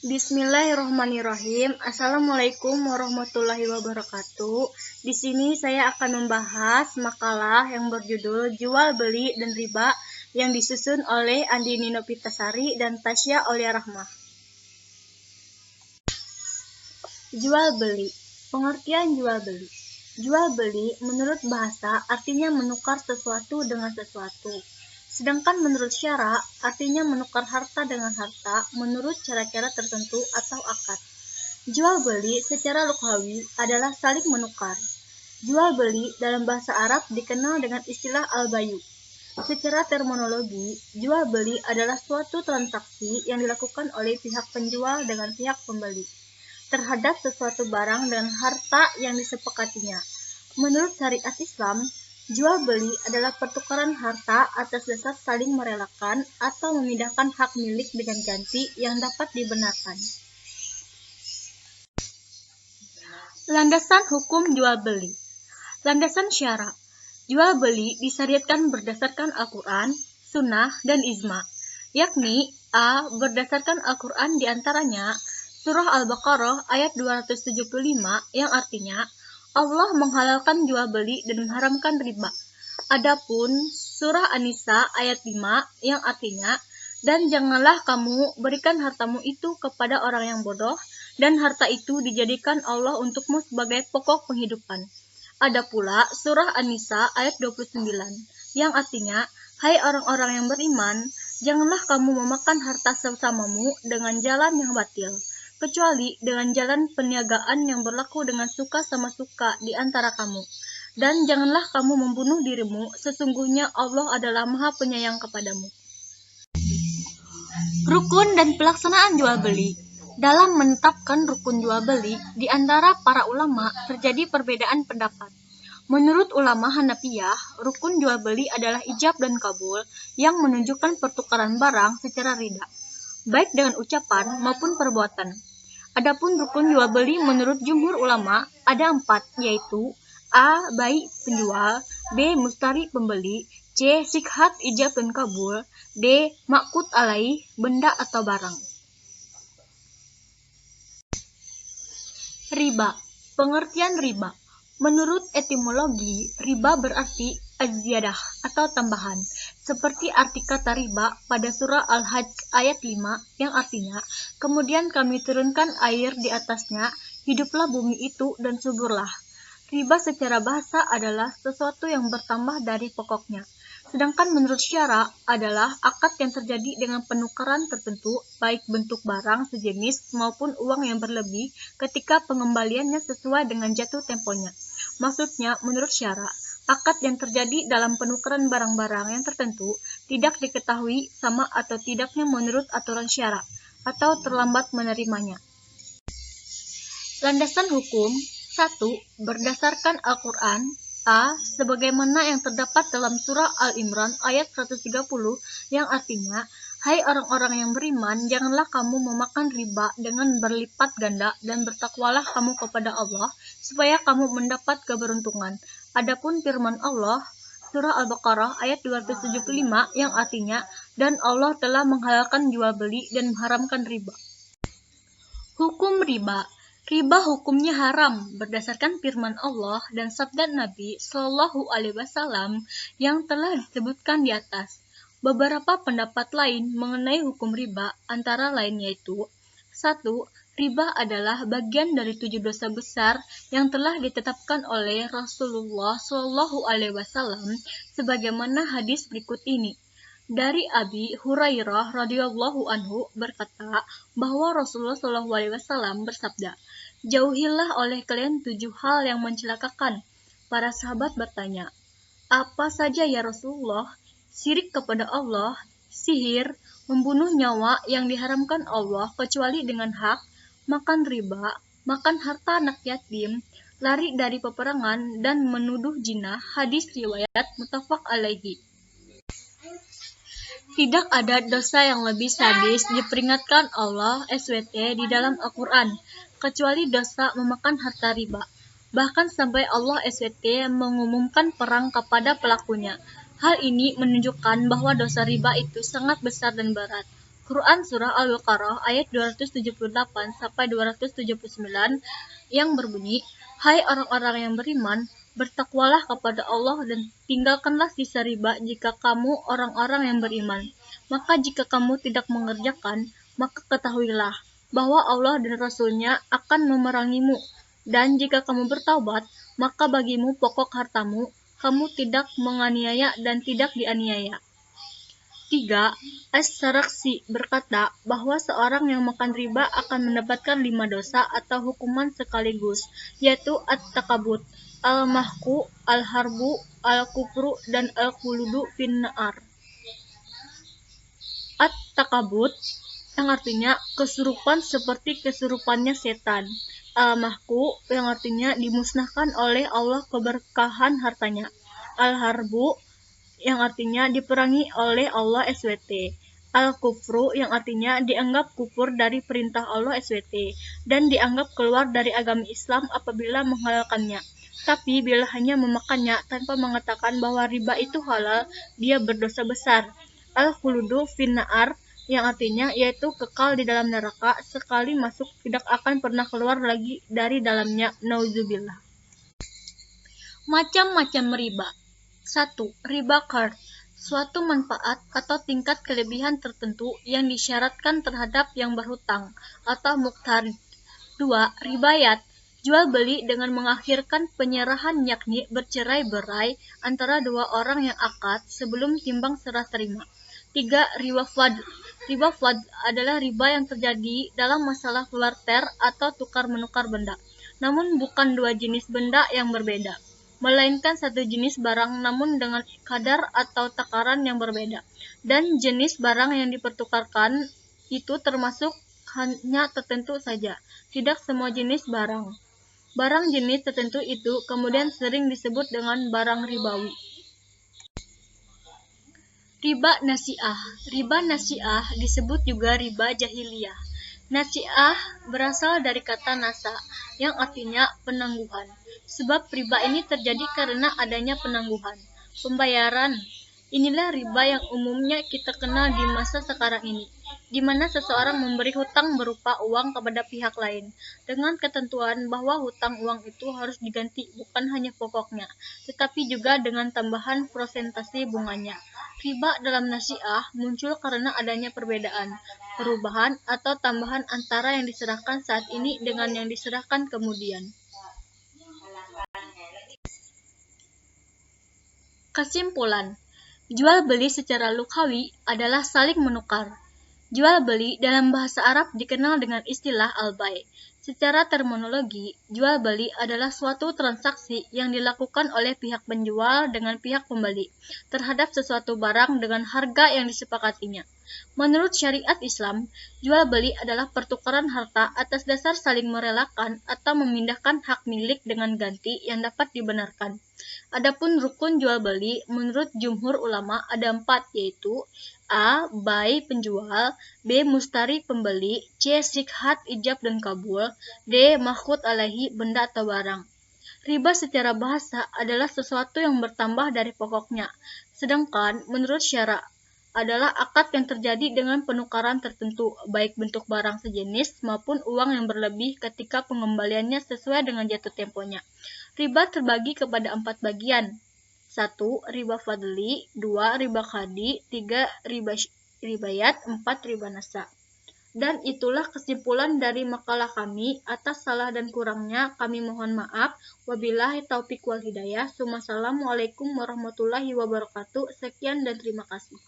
Bismillahirrahmanirrahim. Assalamualaikum warahmatullahi wabarakatuh. Di sini saya akan membahas makalah yang berjudul Jual Beli dan Riba yang disusun oleh Andini Novitasari dan Tasya Aulia Rahmah. Jual beli. Pengertian jual beli. Jual beli menurut bahasa artinya menukar sesuatu dengan sesuatu. Sedangkan menurut syara artinya menukar harta dengan harta menurut cara-cara tertentu atau akad. Jual beli secara lughawi adalah saling menukar. Jual beli dalam bahasa Arab dikenal dengan istilah al-bayu. Secara terminologi, jual beli adalah suatu transaksi yang dilakukan oleh pihak penjual dengan pihak pembeli terhadap sesuatu barang dan harta yang disepakatinya. Menurut syariat Islam, jual beli adalah pertukaran harta atas dasar saling merelakan atau memindahkan hak milik dengan ganti yang dapat dibenarkan. Landasan hukum jual beli. Landasan syara. Jual beli disyariatkan berdasarkan Al-Quran, Sunnah, dan Ijma, yakni a. Berdasarkan Al-Quran diantaranya Surah Al-Baqarah ayat 275 yang artinya Allah menghalalkan jual beli dan mengharamkan riba. Adapun Surah An-Nisa ayat 5 yang artinya dan janganlah kamu berikan hartamu itu kepada orang yang bodoh dan harta itu dijadikan Allah untukmu sebagai pokok penghidupan. Ada pula Surah An-Nisa ayat 29 yang artinya hai orang-orang yang beriman, janganlah kamu memakan harta sesamamu dengan jalan yang batil, kecuali dengan jalan perniagaan yang berlaku dengan suka sama suka di antara kamu. Dan janganlah kamu membunuh dirimu, sesungguhnya Allah adalah Maha Penyayang kepadamu. Rukun dan pelaksanaan jual beli. Dalam menetapkan rukun jual beli, di antara para ulama terjadi perbedaan pendapat. Menurut ulama Hanafiyah, rukun jual beli adalah ijab dan kabul yang menunjukkan pertukaran barang secara rida, baik dengan ucapan maupun perbuatan. Adapun rukun jual beli menurut jumhur ulama ada 4, yaitu a. Bai penjual, b. Mustari pembeli, c. Sikhat ijab dan kabul, d. Maqut alaih benda atau barang. Riba. Pengertian riba. Menurut etimologi, riba berarti az-ziyadah atau tambahan, seperti arti kata riba pada surah Al-Hajj ayat 5 yang artinya, kemudian kami turunkan air di atasnya, hiduplah bumi itu dan suburlah. Riba secara bahasa adalah sesuatu yang bertambah dari pokoknya. Sedangkan menurut syara adalah akad yang terjadi dengan penukaran tertentu, baik bentuk barang sejenis maupun uang yang berlebih ketika pengembaliannya sesuai dengan jatuh temponya. Maksudnya, menurut syara, akad yang terjadi dalam penukaran barang-barang yang tertentu tidak diketahui sama atau tidaknya menurut aturan syara, atau terlambat menerimanya. Landasan hukum 1. Berdasarkan Al-Quran a. Sebagaimana yang terdapat dalam surah Al-Imran ayat 130 yang artinya, hai orang-orang yang beriman, janganlah kamu memakan riba dengan berlipat ganda dan bertakwalah kamu kepada Allah supaya kamu mendapat keberuntungan. Adapun firman Allah surah Al-Baqarah ayat 275 yang artinya, dan Allah telah menghalalkan jual beli dan mengharamkan riba. Hukum riba. Riba hukumnya haram berdasarkan firman Allah dan sabda Nabi Shallallahu Alaihi Wasallam yang telah disebutkan di atas. Beberapa pendapat lain mengenai hukum riba antara lain yaitu 1. Riba adalah bagian dari 7 dosa besar yang telah ditetapkan oleh Rasulullah Shallallahu Alaihi Wasallam sebagaimana hadis berikut ini. Dari Abi Hurairah radhiyallahu anhu berkata bahwa Rasulullah Shallallahu Alaihi Wasallam bersabda, jauhilah oleh kalian 7 hal yang mencelakakan. Para sahabat bertanya, apa saja ya Rasulullah? Syirik kepada Allah, sihir, membunuh nyawa yang diharamkan Allah kecuali dengan hak, makan riba, makan harta anak yatim, lari dari peperangan, dan menuduh jinah. Hadis riwayat muttafaq alaihi. Tidak ada dosa yang lebih sadis diperingatkan Allah SWT di dalam Al-Quran, kecuali dosa memakan harta riba. Bahkan sampai Allah SWT mengumumkan perang kepada pelakunya. Hal ini menunjukkan bahwa dosa riba itu sangat besar dan berat. Quran Surah Al-Baqarah ayat 278 sampai 279 yang berbunyi, "Hai orang-orang yang beriman, bertakwalah kepada Allah dan tinggalkanlah sisa riba jika kamu orang-orang yang beriman. Maka jika kamu tidak mengerjakan, maka ketahuilah bahwa Allah dan Rasul-Nya akan memerangimu. Dan jika kamu bertaubat, maka bagimu pokok hartamu, kamu tidak menganiaya dan tidak dianiaya." 3. As-Sarakhsi berkata bahwa seorang yang makan riba akan mendapatkan 5 dosa atau hukuman sekaligus, yaitu at-takabut, al-mahku, al-harbu, al-kufru, dan al-khuludu finnar. At-takabut yang artinya kesurupan seperti kesurupannya setan. Al-mahku yang artinya dimusnahkan oleh Allah keberkahan hartanya. Al-harbu yang artinya diperangi oleh Allah SWT. Al-kufru yang artinya dianggap kufur dari perintah Allah SWT dan dianggap keluar dari agama Islam apabila menghalalkannya. Tapi bila hanya memakannya tanpa mengatakan bahwa riba itu halal, dia berdosa besar. Al-khuludu finnar yang artinya yaitu kekal di dalam neraka, sekali masuk tidak akan pernah keluar lagi dari dalamnya. Nauzubillah. Macam-macam riba. 1. Riba qard, suatu manfaat atau tingkat kelebihan tertentu yang disyaratkan terhadap yang berhutang atau muqtarid. 2. Ribayat, jual beli dengan mengakhirkan penyerahan yakni bercerai-berai antara dua orang yang akad sebelum timbang serah terima. 3. Riba fadl. Riba fadl adalah riba yang terjadi dalam masalah barter atau tukar-menukar benda, namun bukan dua jenis benda yang berbeda, melainkan satu jenis barang namun dengan kadar atau takaran yang berbeda, dan jenis barang yang dipertukarkan itu termasuk hanya tertentu saja, tidak semua jenis barang. Barang jenis tertentu itu kemudian sering disebut dengan barang ribawi. Riba nasi'ah. Riba nasi'ah disebut juga riba jahiliyah. Nasi'ah berasal dari kata nasa, yang artinya penangguhan. Sebab riba ini terjadi karena adanya penangguhan pembayaran. Inilah riba yang umumnya kita kenal di masa sekarang ini, di mana seseorang memberi hutang berupa uang kepada pihak lain, dengan ketentuan bahwa hutang uang itu harus diganti bukan hanya pokoknya, tetapi juga dengan tambahan persentase bunganya. Riba dalam nasi'ah muncul karena adanya perbedaan, perubahan, atau tambahan antara yang diserahkan saat ini dengan yang diserahkan kemudian. Kesimpulan, jual beli secara lughawi adalah saling menukar. Jual beli dalam bahasa Arab dikenal dengan istilah al-bay'. Secara terminologi, jual beli adalah suatu transaksi yang dilakukan oleh pihak penjual dengan pihak pembeli terhadap sesuatu barang dengan harga yang disepakatinya. Menurut syariat Islam, jual beli adalah pertukaran harta atas dasar saling merelakan atau memindahkan hak milik dengan ganti yang dapat dibenarkan. Adapun rukun jual beli menurut jumhur ulama ada 4, yaitu A. Bai penjual, B. Mustari pembeli, C. Sikhat ijab dan kabul, D. Mahkut alaihi benda atau barang. Riba secara bahasa adalah sesuatu yang bertambah dari pokoknya, sedangkan menurut syara adalah akad yang terjadi dengan penukaran tertentu, baik bentuk barang sejenis maupun uang yang berlebih ketika pengembaliannya sesuai dengan jatuh temponya. Riba terbagi kepada 4 bagian. 1. Riba fadli, 2. Riba khadi, 3. Ribayat, 4. Riba nasa. Dan itulah kesimpulan dari makalah kami. Atas salah dan kurangnya kami mohon maaf. Wabillahi taufik wal hidayah. Assalamualaikum warahmatullahi wabarakatuh. Sekian dan terima kasih.